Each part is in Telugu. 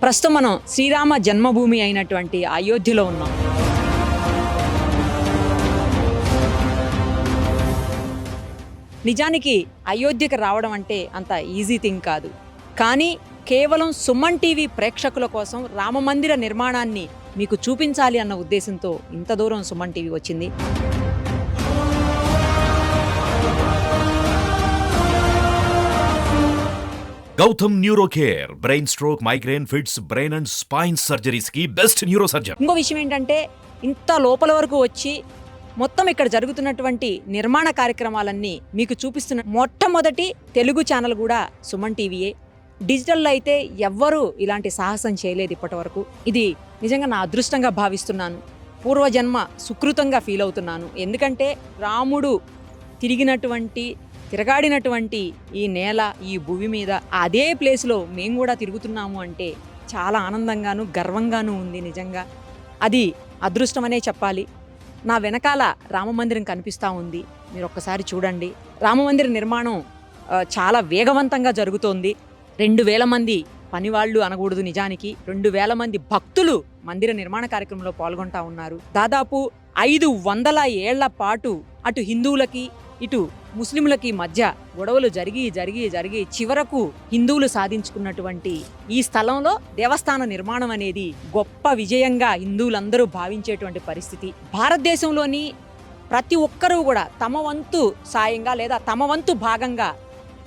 ప్రస్తుతం మనం శ్రీరామ జన్మభూమి అయినటువంటి అయోధ్యలో ఉన్నాం. నిజానికి అయోధ్యకి రావడం అంటే అంత ఈజీ థింగ్ కాదు. కానీ కేవలం సుమన్ టీవీ ప్రేక్షకుల కోసం రామమందిర నిర్మాణాన్ని మీకు చూపించాలి అన్న ఉద్దేశంతో ఇంత దూరం సుమన్ టీవీ వచ్చింది. Gautam neuro care, brain stroke, migraine, fits, brain and spine surgeries కి బెస్ట్ న్యూరో సర్జన్. ఇంకో విషయం ఏంటంటే ఇంత లోపల వరకు వచ్చి మొత్తం ఇక్కడ జరుగుతున్నటువంటి నిర్మాణ కార్యక్రమాలన్నీ మీకు చూపిస్తున్న మొట్టమొదటి తెలుగు ఛానల్ కూడా సుమన్ టీవీయే. డిజిటల్లో అయితే ఎవ్వరూ ఇలాంటి సాహసం చేయలేదు ఇప్పటి వరకు. ఇది నిజంగా నా అదృష్టంగా భావిస్తున్నాను, పూర్వజన్మ సుకృతంగా ఫీల్ అవుతున్నాను. ఎందుకంటే రాముడు తిరగాడినటువంటి ఈ నేల, ఈ భూమి మీద అదే ప్లేస్లో మేము కూడా తిరుగుతున్నాము అంటే చాలా ఆనందంగాను గర్వంగాను ఉంది. నిజంగా అది అదృష్టమనే చెప్పాలి. నా వెనకాల రామమందిరం కనిపిస్తూ ఉంది, మీరు ఒక్కసారి చూడండి. రామమందిర నిర్మాణం చాలా వేగవంతంగా జరుగుతోంది. 2000 మంది పనివాళ్ళు అనకూడదు, నిజానికి 2000 మంది భక్తులు మందిర నిర్మాణ కార్యక్రమంలో పాల్గొంటా ఉన్నారు. దాదాపు 500 ఏళ్ల పాటు అటు హిందువులకి ఇటు ముస్లింలకి మధ్య గొడవలు జరిగి చివరకు హిందువులు సాధించుకున్నటువంటి ఈ స్థలంలో దేవస్థాన నిర్మాణం అనేది గొప్ప విజయంగా హిందువులందరూ భావించేటువంటి పరిస్థితి. భారతదేశంలోని ప్రతి ఒక్కరూ కూడా తమ వంతు సాయంగా లేదా తమ వంతు భాగంగా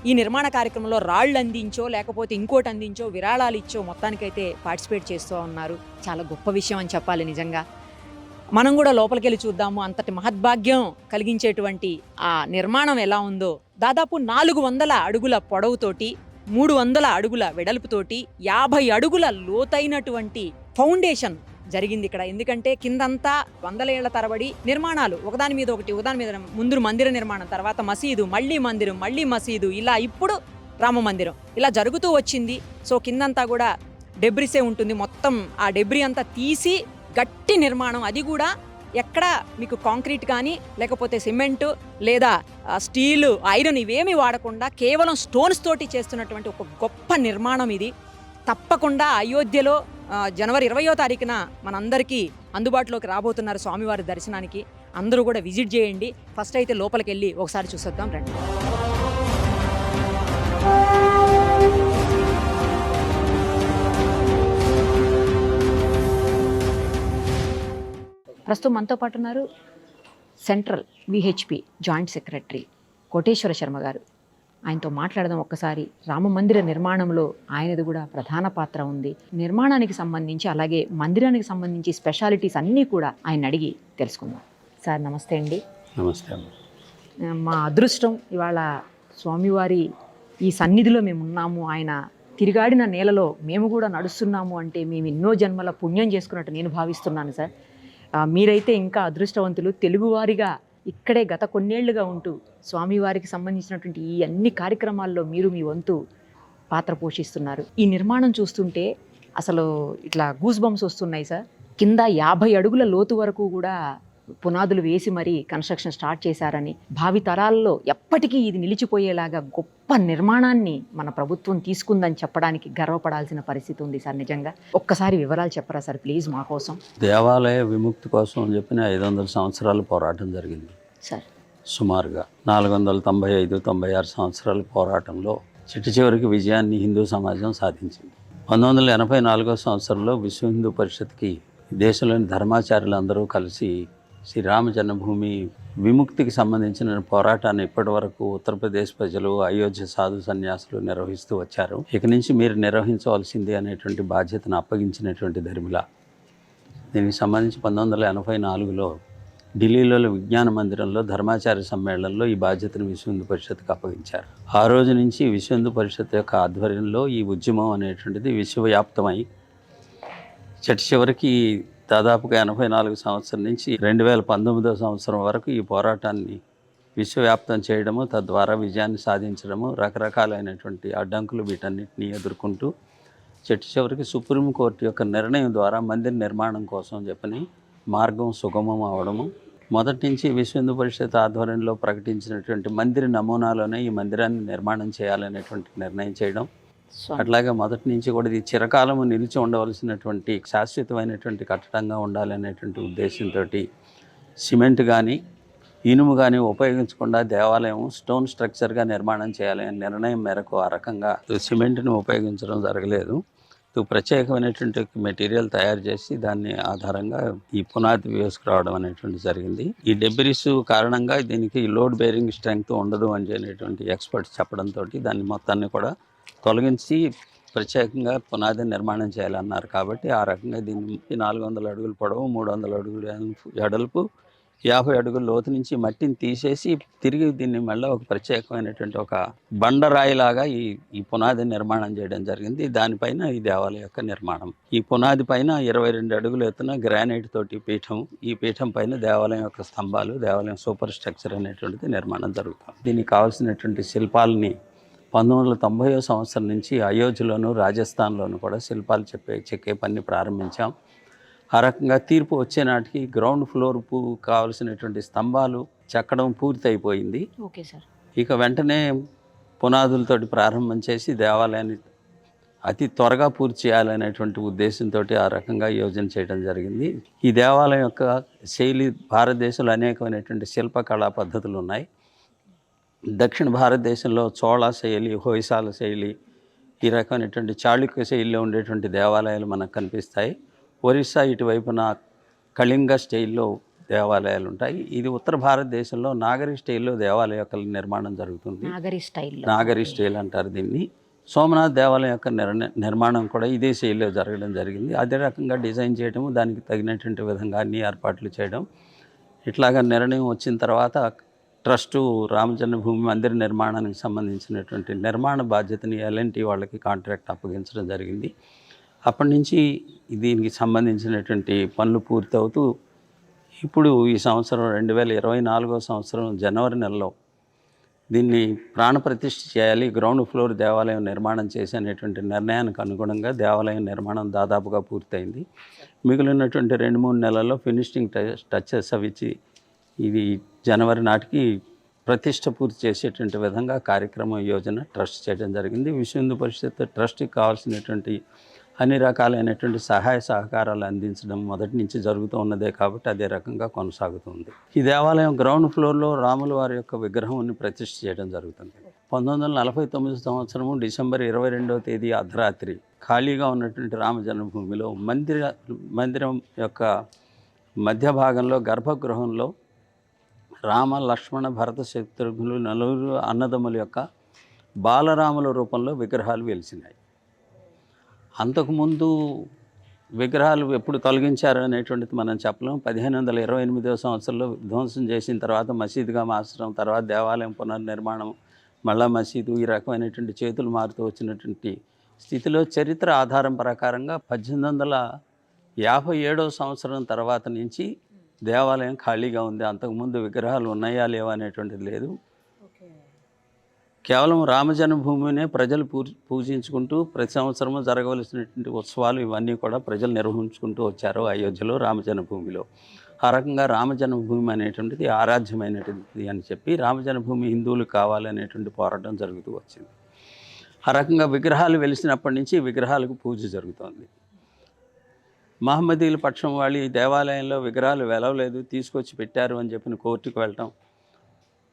ఈ నిర్మాణ కార్యక్రమంలో రాళ్ళు అందించో లేకపోతే ఇంకోటి అందించో విరాళాలు ఇచ్చో మొత్తానికైతే పార్టిసిపేట్ చేస్తూ ఉన్నారు. చాలా గొప్ప విషయం అని చెప్పాలి. నిజంగా మనం కూడా లోపలికి వెళ్ళి చూద్దాము. అంతటి మహద్భాగ్యం కలిగించేటువంటి ఆ నిర్మాణం ఎలా ఉందో. దాదాపు 400 అడుగుల పొడవుతోటి 300 అడుగుల వెడల్పుతోటి 50 అడుగుల లోతైనటువంటి ఫౌండేషన్ జరిగింది ఇక్కడ. ఎందుకంటే కిందంతా 100 ఏళ్ల తరబడి నిర్మాణాలు ఒకదాని మీద ముందు మందిర నిర్మాణం, తర్వాత మసీదు, మళ్ళీ మందిరం, మళ్ళీ మసీదు, ఇలా ఇప్పుడు రామ మందిరం ఇలా జరుగుతూ వచ్చింది. సో కిందంతా కూడా డెబ్రిసే ఉంటుంది. మొత్తం ఆ డెబ్రి అంతా తీసి గట్టి నిర్మాణం, అది కూడా ఎక్కడ మీకు కాంక్రీట్ కానీ లేకపోతే సిమెంటు లేదా స్టీలు, ఐరన్ ఇవేమీ వాడకుండా కేవలం స్టోన్స్ తోటి చేస్తున్నటువంటి ఒక గొప్ప నిర్మాణం ఇది. తప్పకుండా అయోధ్యలో జనవరి 20వ తారీఖున మనందరికీ అందుబాటులోకి రాబోతున్నారు స్వామివారి దర్శనానికి. అందరూ కూడా విజిట్ చేయండి. ఫస్ట్ అయితే లోపలికి వెళ్ళి ఒకసారి చూసొద్దాం రండి. ప్రస్తుతం మనతో పాటు ఉన్నారు central VHP joint secretary Koteswara Sharma garu. ఆయనతో మాట్లాడదాం ఒక్కసారి. రామమందిర నిర్మాణంలో ఆయనది కూడా ప్రధాన పాత్ర ఉంది. నిర్మాణానికి సంబంధించి అలాగే మందిరానికి సంబంధించి స్పెషాలిటీస్ అన్నీ కూడా ఆయన అడిగి తెలుసుకుందాం. సార్ నమస్తే అండి. నమస్తే. మా అదృష్టం ఇవాళ స్వామివారి ఈ సన్నిధిలో మేము ఉన్నాము. ఆయన తిరిగాడిన నేలలో మేము కూడా నడుస్తున్నాము అంటే మేము ఎన్నో జన్మల పుణ్యం చేసుకున్నట్టు నేను భావిస్తున్నాను సార్. మీరైతే ఇంకా అదృష్టవంతులు. తెలుగువారిగా ఇక్కడే గత కొన్నేళ్లుగా ఉంటూ స్వామివారికి సంబంధించినటువంటి ఈ అన్ని కార్యక్రమాల్లో మీరు మీ వంతు పాత్ర పోషిస్తున్నారు. ఈ నిర్మాణం చూస్తుంటే అసలు ఇట్లా గూస్ బంప్స్ వస్తున్నాయి సార్. కింద 50 అడుగుల లోతు వరకు కూడా పునాదులు వేసి మరీ కన్స్ట్రక్షన్ స్టార్ట్ చేశారని, భావి తరాల్లో ఎప్పటికీ ఇది నిలిచిపోయేలాగా గొప్ప నిర్మాణాన్ని మన ప్రభుత్వం తీసుకుందని చెప్పడానికి గర్వపడాల్సిన పరిస్థితి ఉంది సార్. నిజంగా ఒక్కసారి వివరాలు చెప్పరా సార్ ప్లీజ్ మా కోసం. దేవాలయ విముక్తి కోసం అని చెప్పిన 500 సంవత్సరాల పోరాటం జరిగింది సార్. సుమారుగా 495-96 సంవత్సరాల పోరాటంలో చివరికి విజయాన్ని హిందూ సమాజం సాధించింది. 1984 సంవత్సరంలో విశ్వ హిందూ పరిషత్కి దేశంలోని ధర్మాచార్యులు అందరూ కలిసి శ్రీరామ జన్మభూమి విముక్తికి సంబంధించిన పోరాటాన్ని ఇప్పటి వరకు ఉత్తరప్రదేశ్ ప్రజలు, అయోధ్య సాధు సన్యాసులు నిర్వహిస్తూ వచ్చారు. ఇక నుంచి మీరు నిర్వహించవలసింది అనేటువంటి బాధ్యతను అప్పగించినటువంటి ధర్మిల. దీనికి సంబంధించి 1984లో ఢిల్లీలో విజ్ఞాన మందిరంలో ధర్మాచార్య సమ్మేళనంలో ఈ బాధ్యతను విశ్వ హిందూ పరిషత్కి అప్పగించారు. ఆ రోజు నుంచి విశ్వ హిందూ పరిషత్ యొక్క ఆధ్వర్యంలో ఈ ఉద్యమం అనేటువంటిది విశ్వవ్యాప్తమై చివరికి దాదాపుగా 84 సంవత్సరం నుంచి 2019 సంవత్సరం వరకు ఈ పోరాటాన్ని విశ్వవ్యాప్తం చేయడము, తద్వారా విజయాన్ని సాధించడము, రకరకాలైనటువంటి అడ్డంకులు వీటన్నిటిని ఎదుర్కొంటూ చివరికి సుప్రీంకోర్టు యొక్క నిర్ణయం ద్వారా మందిర నిర్మాణం కోసం చెప్పని మార్గం సుగమం అవడము, మొదటి నుంచి విశ్వ హిందూ పరిషత్ ఆధ్వర్యంలో ప్రకటించినటువంటి మందిర నమూనాలోనే ఈ మందిరాన్ని నిర్మాణం చేయాలనేటువంటి నిర్ణయం చేయడం, అట్లాగే మొదటి నుంచి కూడా ఇది చిరకాలము నిలిచి ఉండవలసినటువంటి శాశ్వతమైనటువంటి కట్టడంగా ఉండాలనేటువంటి ఉద్దేశంతో సిమెంట్ కానీ ఇనుము కానీ ఉపయోగించకుండా దేవాలయం స్టోన్ స్ట్రక్చర్గా నిర్మాణం చేయాలనే నిర్ణయం మేరకు ఆ రకంగా సిమెంట్ని ఉపయోగించడం జరగలేదు. ప్రత్యేకమైనటువంటి మెటీరియల్ తయారు చేసి దాన్ని ఆధారంగా ఈ పునాది వేసుకురావడం అనేటువంటి జరిగింది. ఈ డెబ్రిస్ కారణంగా దీనికి లోడ్ బేరింగ్ స్ట్రెంగ్త్ ఉండదు అని అనేటువంటి ఎక్స్పర్ట్స్ చెప్పడంతో దాన్ని మొత్తాన్ని కూడా తొలగించి ప్రత్యేకంగా పునాది నిర్మాణం చేయాలన్నారు. కాబట్టి ఆ రకంగా దీన్ని 400 అడుగులు పొడవు, 300 అడుగులు ఎడల్పు, 50 అడుగుల లోతు నుంచి మట్టిని తీసేసి తిరిగి దీన్ని మళ్ళీ ఒక ప్రత్యేకమైనటువంటి ఒక బండరాయిలాగా ఈ పునాది నిర్మాణం చేయడం జరిగింది. దానిపైన ఈ దేవాలయం యొక్క నిర్మాణం. ఈ పునాది పైన 22 అడుగులు ఎత్తున గ్రానైట్ తోటి పీఠం, ఈ పీఠం పైన దేవాలయం యొక్క స్తంభాలు, దేవాలయం సూపర్ స్ట్రక్చర్ అనేటువంటిది నిర్మాణం జరుగుతుంది. దీనికి కావాల్సినటువంటి శిల్పాలని 1990 సంవత్సరం నుంచి అయోధ్యలోను, రాజస్థాన్లోను కూడా శిల్పాలు చెక్కే పని ప్రారంభించాం. ఆ రకంగా తీర్పు వచ్చే నాటికి గ్రౌండ్ ఫ్లోర్ కావలసినటువంటి స్తంభాలు చెక్కడం పూర్తి అయిపోయింది. Okay sir. ఇక వెంటనే పునాదులతోటి ప్రారంభం చేసి దేవాలయాన్ని అతి త్వరగా పూర్తి చేయాలనేటువంటి ఉద్దేశంతో ఆ రకంగా యోజన చేయడం జరిగింది. ఈ దేవాలయం యొక్క శైలి భారతదేశంలో అనేకమైనటువంటి శిల్పకళా పద్ధతులు ఉన్నాయి. దక్షిణ భారతదేశంలో చోళ శైలి, హొయసాల శైలి, ఈ రకమైనటువంటి చాళుక్య శైలిలో ఉండేటువంటి దేవాలయాలు మనకు కనిపిస్తాయి. ఒరిస్సా ఇటువైపున కళింగ స్టైల్లో దేవాలయాలు ఉంటాయి. ఇది ఉత్తర భారతదేశంలో నాగరి స్టైల్లో దేవాలయ యొక్క నిర్మాణం జరుగుతుంది. నాగరి స్టైల్ అంటారు దీన్ని. సోమనాథ్ దేవాలయం యొక్క నిర్మాణం కూడా ఇదే శైలిలో జరగడం జరిగింది. అదే రకంగా డిజైన్ చేయడం, దానికి తగినటువంటి విధంగా అన్ని ఏర్పాట్లు చేయడం. ఇట్లాగా నిర్ణయం వచ్చిన తర్వాత ట్రస్టు రామజన్మభూమి మందిర నిర్మాణానికి సంబంధించినటువంటి నిర్మాణ బాధ్యతని ఎల్ఎన్టీ వాళ్ళకి కాంట్రాక్ట్ అప్పగించడం జరిగింది. అప్పటి నుంచి దీనికి సంబంధించినటువంటి పనులు పూర్తవుతూ ఇప్పుడు ఈ సంవత్సరం 2024 సంవత్సరం జనవరి నెలలో దీన్ని ప్రాణప్రతిష్ఠ చేయాలి, గ్రౌండ్ ఫ్లోర్ దేవాలయం నిర్మాణం చేసేటువంటి నిర్ణయానికి అనుగుణంగా దేవాలయం నిర్మాణం దాదాపుగా పూర్తయింది. మిగిలినటువంటి 2-3 నెలల్లో ఫినిషింగ్ టచెస్ అవి ఇచ్చి ఇది జనవరి నాటికి ప్రతిష్ట పూర్తి చేసేటువంటి విధంగా కార్యక్రమం యోజన ట్రస్ట్ చేయడం జరిగింది. విశ్వ హిందూ పరిషత్ ట్రస్ట్కి కావాల్సినటువంటి అన్ని రకాలైనటువంటి సహాయ సహకారాలు అందించడం మొదటి నుంచి జరుగుతూ ఉన్నదే కాబట్టి అదే రకంగా కొనసాగుతుంది. ఈ దేవాలయం గ్రౌండ్ ఫ్లోర్లో రాముల వారి యొక్క విగ్రహంని ప్రతిష్ఠ చేయడం జరుగుతుంది. 1949 సంవత్సరము డిసెంబర్ 22వ తేదీ అర్ధరాత్రి ఖాళీగా ఉన్నటువంటి రామ జన్మభూమిలో మందిరం యొక్క మధ్య భాగంలో గర్భగృహంలో రామ, లక్ష్మణ, భరత, శత్రుఘ్నులు నలుగురు అన్నదమ్ముల యొక్క బాలరాముల రూపంలో విగ్రహాలు వెలిసినాయి. అంతకుముందు విగ్రహాలు ఎప్పుడు తొలగించారు అనేటువంటిది మనం చెప్పలేం. 1528 సంవత్సరంలో ధ్వంసం చేసిన తర్వాత మసీదుగా మార్చడం, తర్వాత దేవాలయం పునర్నిర్మాణం, మళ్ళా మసీదు, ఈ రకమైనటువంటి చేతులు మారుతూ వచ్చినటువంటి స్థితిలో చరిత్ర ఆధారం ప్రకారంగా 1857 సంవత్సరం తర్వాత నుంచి దేవాలయం ఖాళీగా ఉంది. అంతకుముందు విగ్రహాలు ఉన్నాయా లేవా అనేటువంటిది లేదు. కేవలం రామజన్మభూమినే ప్రజలు పూజించుకుంటూ ప్రతి సంవత్సరము జరగవలసినటువంటి ఉత్సవాలు ఇవన్నీ కూడా ప్రజలు నిర్వహించుకుంటూ వచ్చారు అయోధ్యలో రామజన్మభూమిలో. ఆ రకంగా రామజన్మభూమి అనేటువంటిది ఆరాధ్యమైనటువంటిది అని చెప్పి రామజన్మభూమి హిందువులు కావాలనేటువంటి పోరాటం జరుగుతూ వచ్చింది. ఆ రకంగా విగ్రహాలు వెలిసినప్పటి నుంచి విగ్రహాలకు పూజ జరుగుతోంది. మహమ్మదీల పక్షం వాళ్ళు ఈ దేవాలయంలో విగ్రహాలు వెలవలేదు, తీసుకొచ్చి పెట్టారు అని చెప్పిన కోర్టుకు వెళ్ళటం,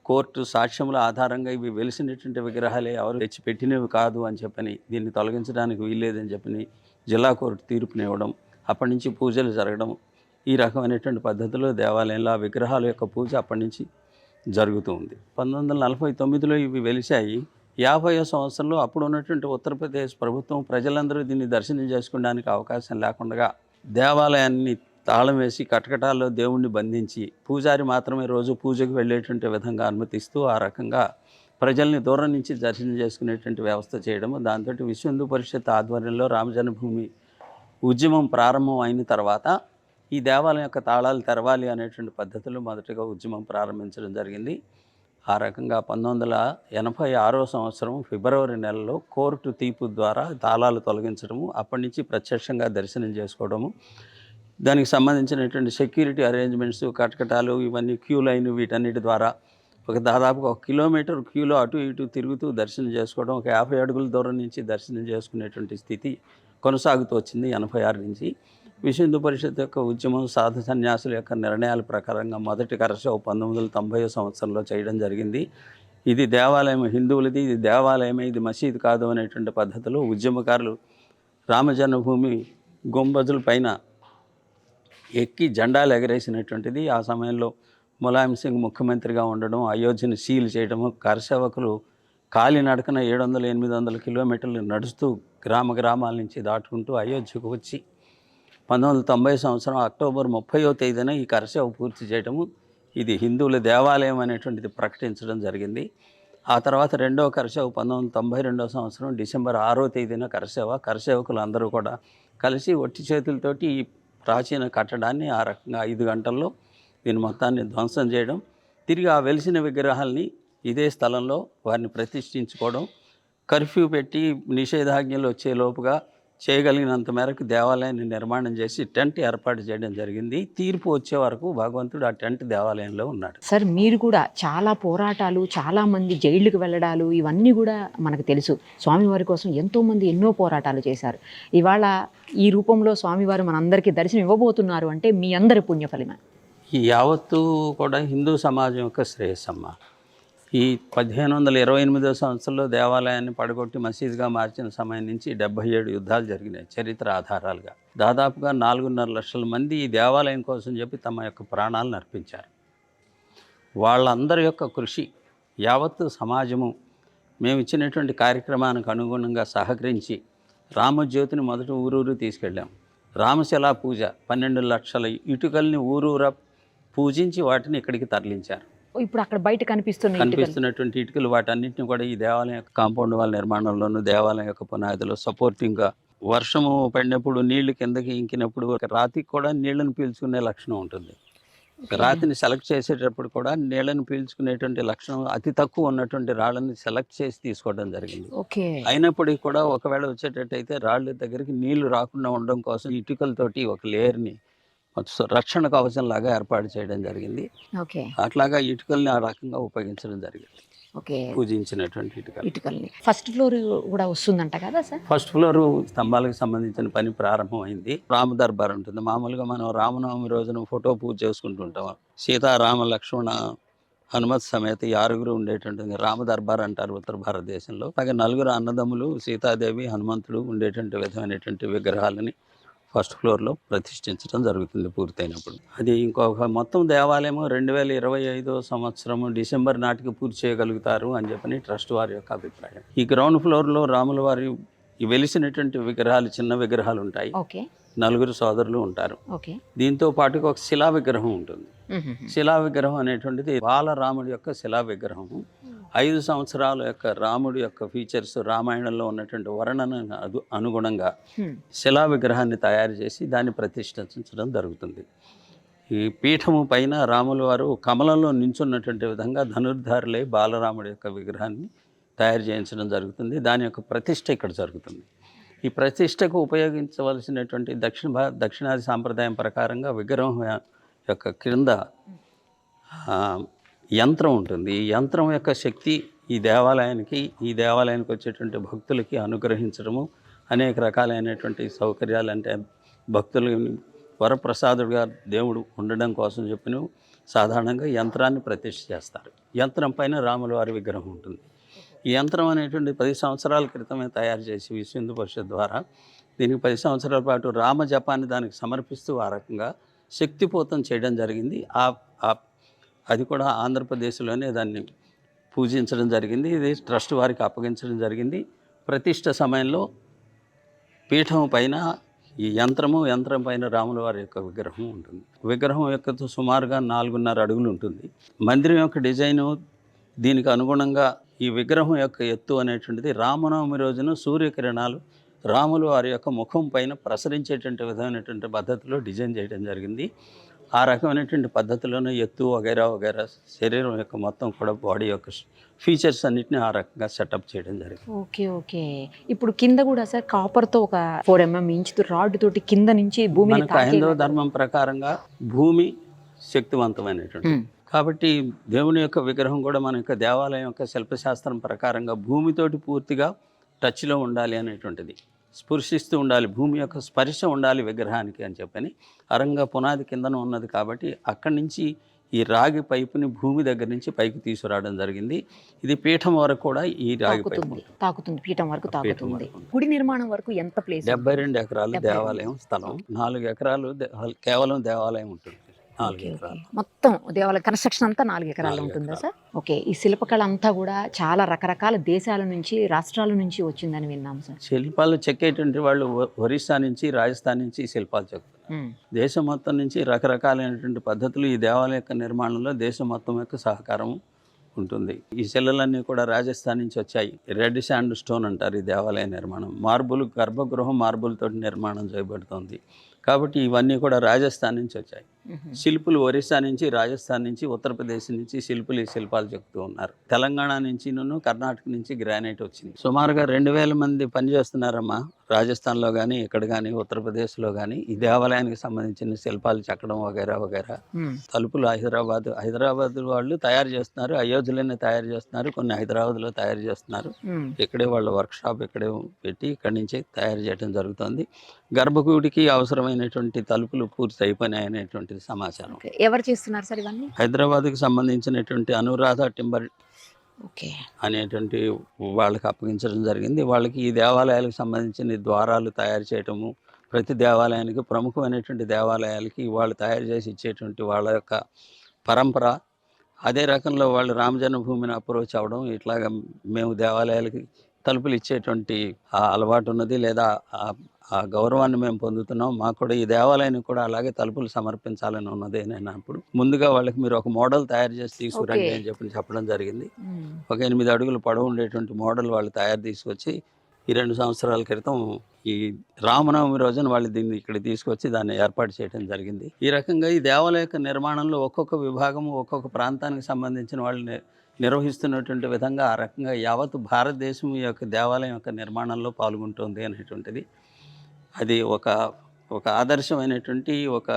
కోర్టు సాక్ష్యముల ఆధారంగా ఇవి వెలిసినటువంటి విగ్రహాలే, ఎవరు తెచ్చి పెట్టినవి కాదు అని చెప్పని, దీన్ని తొలగించడానికి వీల్లేదని చెప్పని జిల్లా కోర్టు తీర్పునివ్వడం, అప్పటి నుంచి పూజలు జరగడం, ఈ రకమైనటువంటి పద్ధతిలో దేవాలయంలో ఆ విగ్రహాల యొక్క పూజ అప్పటి నుంచి జరుగుతూ ఉంది. 1949లో ఇవి వెలిశాయి. 50వ సంవత్సరంలో అప్పుడు ఉన్నటువంటి ఉత్తరప్రదేశ్ ప్రభుత్వం ప్రజలందరూ దీన్ని దర్శనం చేసుకోవడానికి అవకాశం లేకుండా దేవాలయాన్ని తాళం వేసి కటకటాల్లో దేవుణ్ణి బంధించి పూజారి మాత్రమే రోజు పూజకు వెళ్ళేటువంటి విధంగా అనుమతిస్తూ ఆ రకంగా ప్రజల్ని దూరం నుంచి దర్శనం చేసుకునేటువంటి వ్యవస్థ చేయడము. దాంతో విశ్వ హిందూ పరిషత్ ఆధ్వర్యంలో రామజన్మభూమి ఉద్యమం ప్రారంభం అయిన తర్వాత ఈ దేవాలయం యొక్క తాళాలు తెరవాలి అనేటువంటి పద్ధతిలో మొదటగా ఉద్యమం ప్రారంభించడం జరిగింది. ఆ రకంగా 1986 సంవత్సరం ఫిబ్రవరి నెలలో కోర్టు తీర్పు ద్వారా తాళాలు తొలగించడము, అప్పటి నుంచి ప్రత్యక్షంగా దర్శనం చేసుకోవడము, దానికి సంబంధించినటువంటి సెక్యూరిటీ అరేంజ్మెంట్స్, కటకటాలు, ఇవన్నీ క్యూ లైన్, వీటన్నిటి ద్వారా ఒక దాదాపుగా 1 కిలోమీటర్ క్యూలో అటు ఇటు తిరుగుతూ దర్శనం చేసుకోవడం, ఒక 50 అడుగుల దూరం నుంచి దర్శనం చేసుకునేటువంటి స్థితి కొనసాగుతూ వచ్చింది 86 నుంచి. విశ్వ హిందూ పరిషత్ యొక్క ఉద్యమం, సాధు సన్యాసుల యొక్క నిర్ణయాల ప్రకారంగా మొదటి కరసేవ 1990 సంవత్సరంలో చేయడం జరిగింది. ఇది దేవాలయం హిందువులది, ఇది దేవాలయమే, ఇది మసీదు కాదు అనేటువంటి పద్ధతిలో ఉద్యమకారులు రామజన్మభూమి గుంబజుల పైన ఎక్కి జెండాలు ఎగరేసినటువంటిది. ఆ సమయంలో ములాయం సింగ్ ముఖ్యమంత్రిగా ఉండడం, అయోధ్యను సీల్ చేయడము, కరసేవకులు కాలినడకన 700-800 కిలోమీటర్లు నడుస్తూ గ్రామాల నుంచి దాటుకుంటూ అయోధ్యకు వచ్చి 1990 సంవత్సరం అక్టోబర్ 30వ తేదీన ఈ కరసేవ పూర్తి చేయడము, ఇది హిందువుల దేవాలయం అనేటువంటిది ప్రకటించడం జరిగింది. ఆ తర్వాత రెండవ కరసేవ 1992 సంవత్సరం డిసెంబర్ 6వ తేదీన కరసేవకులు అందరూ కూడా కలిసి ఒట్టి చేతులతోటి ఈ ప్రాచీన కట్టడాన్ని ఆ రకంగా 5 గంటల్లో దీని మొత్తాన్ని ధ్వంసం చేయడం, తిరిగి ఆ వెలిసిన విగ్రహాల్ని ఇదే స్థలంలో వారిని ప్రతిష్ఠించుకోవడం, కర్ఫ్యూ పెట్టి నిషేధాజ్ఞలు వచ్చే లోపుగా చేయగలిగినంత మేరకు దేవాలయాన్ని నిర్మాణం చేసి టెంట్ ఏర్పాటు చేయడం జరిగింది. తీర్పు వచ్చే వరకు భగవంతుడు ఆ టెంట్ దేవాలయంలో ఉన్నాడు. సార్ మీరు కూడా చాలా పోరాటాలు, చాలా మంది జైళ్ళకు వెళ్ళడాలు ఇవన్నీ కూడా మనకు తెలుసు. స్వామివారి కోసం ఎంతోమంది ఎన్నో పోరాటాలు చేశారు. ఇవాళ ఈ రూపంలో స్వామివారు మనందరికీ దర్శనం ఇవ్వబోతున్నారు అంటే మీ అందరి పుణ్యఫలమే. ఈ యావత్తు కూడా హిందూ సమాజం యొక్క శ్రేయస్సమ్మ. ఈ 1528 సంవత్సరంలో దేవాలయాన్ని పడగొట్టి మసీదుగా మార్చిన సమయం నుంచి 77 యుద్ధాలు జరిగినాయి చరిత్ర ఆధారాలుగా. దాదాపుగా 4.5 లక్షల మంది ఈ దేవాలయం కోసం చెప్పి తమ యొక్క ప్రాణాలను అర్పించారు. వాళ్ళందరి యొక్క కృషి యావత్తు సమాజము మేము ఇచ్చినటువంటి కార్యక్రమానికి అనుగుణంగా సహకరించి రామజ్యోతిని మొదట ఊరూరు తీసుకెళ్ళాం. రామశిలా పూజ 12 లక్షల ఇటుకల్ని ఊరూరా పూజించి వాటిని ఇక్కడికి తరలించారు. ఇప్పుడు అక్కడ బయట కనిపిస్తున్నటువంటి ఇటుకలు వాటన్నిటిని కూడా ఈ దేవాలయం యొక్క కాంపౌండ్ వాళ్ళ నిర్మాణంలోనూ, దేవాలయం యొక్క పునాదిలో సపోర్టింగ్గా, వర్షము పడినప్పుడు నీళ్లు కిందకి ఇంకినప్పుడు ఒక రాతికి కూడా నీళ్లను పీల్చుకునే లక్షణం ఉంటుంది. రాతిని సెలెక్ట్ చేసేటప్పుడు కూడా నీళ్లను పీల్చుకునేటువంటి లక్షణం అతి తక్కువ ఉన్నటువంటి రాళ్ళని సెలెక్ట్ చేసి తీసుకోవడం జరిగింది. అయినప్పటికీ కూడా ఒకవేళ వచ్చేటట్టయితే రాళ్ళ దగ్గరికి నీళ్లు రాకుండా ఉండడం కోసం ఇటుకలతోటి ఒక లేయర్ని రక్షణ కవచం లాగా ఏర్పాటు చేయడం జరిగింది. అట్లాగా ఇటుకల్ని ఆ రకంగా ఉపయోగించడం జరిగింది. పూజించినటువంటి ఇటుకల్ని. ఫస్ట్ ఫ్లోర్ కూడా వస్తుందంట కదా సార్? ఫస్ట్ ఫ్లోర్ స్తంభాలకు సంబంధించిన పని ప్రారంభమైంది. రామ దర్బార్ ఉంటుంది. మామూలుగా మనం రామనవమి రోజున ఫోటో పూజ చేసుకుంటుంటాం. సీతారామ లక్ష్మణ హనుమత్ సమేత 6 ఉండేటువంటి రామ దర్బార్ అంటారు ఉత్తర భారతదేశంలో. అలాగే 4 అన్నదమ్ములు, సీతాదేవి, హనుమంతుడు ఉండేటువంటి విధమైనటువంటి విగ్రహాలని ఫస్ట్ ఫ్లోర్లో ప్రతిష్ఠించడం జరుగుతుంది పూర్తయినప్పుడు. అది ఇంకొక మొత్తం దేవాలయము 2025 సంవత్సరము డిసెంబర్ నాటికి పూర్తి చేయగలుగుతారు అని చెప్పని ట్రస్ట్ వారి యొక్క అభిప్రాయం. ఈ గ్రౌండ్ ఫ్లోర్లో రాముల వారి వెలిసినటువంటి విగ్రహాలు, చిన్న విగ్రహాలు ఉంటాయి. 4 సోదరులు ఉంటారు. దీంతో పాటుగా ఒక శిలా విగ్రహం ఉంటుంది. శిలా విగ్రహం అనేటువంటిది బాలరాముడి యొక్క శిలా విగ్రహం. 5 సంవత్సరాల యొక్క రాముడి యొక్క ఫీచర్స్ రామాయణంలో ఉన్నటువంటి వర్ణన అనుగుణంగా శిలా విగ్రహాన్ని తయారు చేసి దాన్ని ప్రతిష్ఠించడం జరుగుతుంది. ఈ పీఠము పైన రాముల వారు కమలంలో నించున్నటువంటి విధంగా ధనుర్ధారులై బాలరాముడి యొక్క విగ్రహాన్ని తయారు చేయించడం జరుగుతుంది. దాని యొక్క ప్రతిష్ఠ ఇక్కడ జరుగుతుంది. ఈ ప్రతిష్టకు ఉపయోగించవలసినటువంటి దక్షిణాది సాంప్రదాయం ప్రకారంగా విగ్రహం యొక్క క్రింద యంత్రం ఉంటుంది. ఈ యంత్రం యొక్క శక్తి ఈ దేవాలయానికి వచ్చేటువంటి భక్తులకి అనుగ్రహించడము, అనేక రకాలైనటువంటి సౌకర్యాలు, అంటే భక్తులు వరప్రసాదుడుగా దేవుడు ఉండడం కోసం చెప్పిన సాధారణంగా యంత్రాన్ని ప్రతిష్ఠ చేస్తారు. యంత్రం పైన రాముల వారి విగ్రహం ఉంటుంది. ఈ యంత్రం అనేటువంటి 10 సంవత్సరాల క్రితమే తయారు చేసి విశ్వ హిందూ పరిషత్ ద్వారా దీనికి 10 సంవత్సరాల పాటు రామ జపాన్ని దానికి సమర్పిస్తూ ఆ రకంగా శక్తిపోతం చేయడం జరిగింది. అది కూడా ఆంధ్రప్రదేశ్లోనే దాన్ని పూజించడం జరిగింది. ఇది ట్రస్ట్ వారికి అప్పగించడం జరిగింది. ప్రతిష్ఠ సమయంలో పీఠం పైన ఈ యంత్రం పైన రాముల వారి యొక్క విగ్రహం ఉంటుంది. విగ్రహం యొక్క సుమారుగా 4.5 అడుగులు ఉంటుంది. మందిరం యొక్క డిజైను దీనికి అనుగుణంగా ఈ విగ్రహం యొక్క ఎత్తు అనేటువంటిది రామనవమి రోజున సూర్యకిరణాలు రాములు వారి యొక్క ముఖం పైన ప్రసరించేటువంటి విధమైనటువంటి పద్ధతిలో డిజైన్ చేయడం జరిగింది. ఆ రకమైనటువంటి పద్ధతిలోనే ఎత్తు వగైరా శరీరం యొక్క మొత్తం కూడా బాడీ యొక్క ఫీచర్స్ అన్నిటిని ఆ రకంగా సెటప్ చేయడం జరిగింది. ఓకే. ఇప్పుడు కింద కూడా సార్ కాపర్తో ఒక 4 mm ఇంచు రాడ్ తోటి కింద నుంచి భూమిని హైందవ ధర్మం ప్రకారంగా భూమి శక్తివంతమైనటువంటి కాబట్టి దేవుని యొక్క విగ్రహం కూడా మన యొక్క దేవాలయం యొక్క శిల్పశాస్త్రం ప్రకారంగా భూమితోటి పూర్తిగా టచ్లో ఉండాలి అనేటువంటిది, స్పృశిస్తూ ఉండాలి, భూమి యొక్క స్పర్శ ఉండాలి విగ్రహానికి అని చెప్పని అరంగా పునాది కిందన ఉన్నది. కాబట్టి అక్కడి నుంచి ఈ రాగి పైపుని భూమి దగ్గర నుంచి పైకి తీసుకురావడం జరిగింది. ఇది పీఠం వరకు కూడా ఈ రాగి పైపు తాకుతుంది, పీఠం వరకు తాకుతుంది. గుడి నిర్మాణం వరకు ఎంత ప్లేస్? 72 ఎకరాలు దేవాలయం స్థలం, 4 ఎకరాలు కేవలం దేవాలయం ఉంటుంది. 4 ఎకరాలు మొత్తం దేవాలయ కన్స్ట్రక్షన్ అంతా 4 ఎకరాలు ఉంటుందా సార్? ఓకే. ఈ శిల్పకళ అంతా కూడా చాలా రకరకాల దేశాల నుంచి, రాష్ట్రాల నుంచి వచ్చిందని విన్నాం సార్. శిల్పాలు చెక్కేటువంటి వాళ్ళు ఒరిస్సా నుంచి, రాజస్థాన్ నుంచి శిల్పాలు చెక్కుతున్నారు. దేశం మొత్తం నుంచి రకరకాలైనటువంటి పద్ధతులు ఈ దేవాలయ యొక్క నిర్మాణంలో దేశం మొత్తం యొక్క సహకారం ఉంటుంది. ఈ శిలలన్నీ కూడా రాజస్థాన్ నుంచి వచ్చాయి. రెడ్ శాండ్ స్టోన్ అంటారు ఈ దేవాలయ నిర్మాణం. మార్బుల్, గర్భగృహం మార్బుల్ తోటి నిర్మాణం చేయబడుతుంది. కాబట్టి ఇవన్నీ కూడా రాజస్థాన్ నుంచి వచ్చాయి. శిల్పులు ఒరిస్సా నుంచి, రాజస్థాన్ నుంచి, ఉత్తరప్రదేశ్ నుంచి శిల్పులు ఈ శిల్పాలు చెక్కుతూ ఉన్నారు. తెలంగాణ నుంచి, కర్ణాటక నుంచి గ్రానైట్ వచ్చింది. సుమారుగా 2000 మంది పనిచేస్తున్నారమ్మా. రాజస్థాన్లో కానీ, ఇక్కడ కానీ, ఉత్తరప్రదేశ్లో కానీ ఈ దేవాలయానికి సంబంధించిన శిల్పాలు చెక్కడం వగైరా వగైరా. తలుపులు హైదరాబాద్ వాళ్ళు తయారు చేస్తున్నారు, అయోధ్యలోనే తయారు చేస్తున్నారు, కొన్ని హైదరాబాద్లో తయారు చేస్తున్నారు. ఇక్కడే వాళ్ళ వర్క్షాప్ ఇక్కడే పెట్టి ఇక్కడి నుంచి తయారు చేయడం జరుగుతుంది. గర్భగుడికి అవసరమైనటువంటి తలుపులు పూర్తి అయిపోయినాయి అనేటువంటిది సమాచారం. ఎవరు చేస్తున్నారు సార్ ఇవన్నీ? హైదరాబాద్కి సంబంధించినటువంటి అనురాధ టింబర్ ఓకే అనేటువంటి వాళ్ళకి అప్పగించడం జరిగింది. వాళ్ళకి ఈ దేవాలయాలకు సంబంధించిన ద్వారాలు తయారు చేయటము, ప్రతి దేవాలయానికి ప్రముఖమైనటువంటి దేవాలయాలకి వాళ్ళు తయారు చేసి ఇచ్చేటువంటి వాళ్ళ యొక్క పరంపర. అదే రకంలో వాళ్ళు రామ జన్మభూమిని అప్రోచ్ అవ్వడం, ఇట్లాగా మేము దేవాలయాలకి తలుపులు ఇచ్చేటువంటి ఆ అలవాటు ఉన్నది, లేదా ఆ గౌరవాన్ని మేము పొందుతున్నాం. మాకు కూడా ఈ దేవాలయానికి కూడా అలాగే తలుపులు సమర్పించాలని ఉన్నది. నేను అప్పుడు ముందుగా వాళ్ళకి మీరు ఒక మోడల్ తయారు చేసి తీసుకురండి అని చెప్పడం జరిగింది. ఒక 8 అడుగులు పొడవు ఉండేటువంటి మోడల్ వాళ్ళు తయారు తీసుకొచ్చి ఈ 2 సంవత్సరాల క్రితం ఈ రామనవమి రోజున వాళ్ళు దీన్ని ఇక్కడ తీసుకొచ్చి దాన్ని ఏర్పాటు చేయడం జరిగింది. ఈ రకంగా ఈ దేవాలయ యొక్క నిర్మాణంలో ఒక్కొక్క విభాగము ఒక్కొక్క ప్రాంతానికి సంబంధించిన వాళ్ళు నిర్వహిస్తున్నటువంటి విధంగా ఆ రకంగా యావత్ భారతదేశం ఈ యొక్క దేవాలయం యొక్క నిర్మాణంలో పాల్గొంటుంది అనేటువంటిది అది ఒక ఆదర్శమైనటువంటి ఒక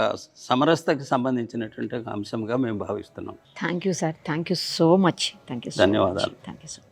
సమరసతకి సంబంధించినటువంటి అంశంగా మేము భావిస్తున్నాం. Thank you sir, thank you so much. Thank you, ధన్యవాదాలు. Thank you sir.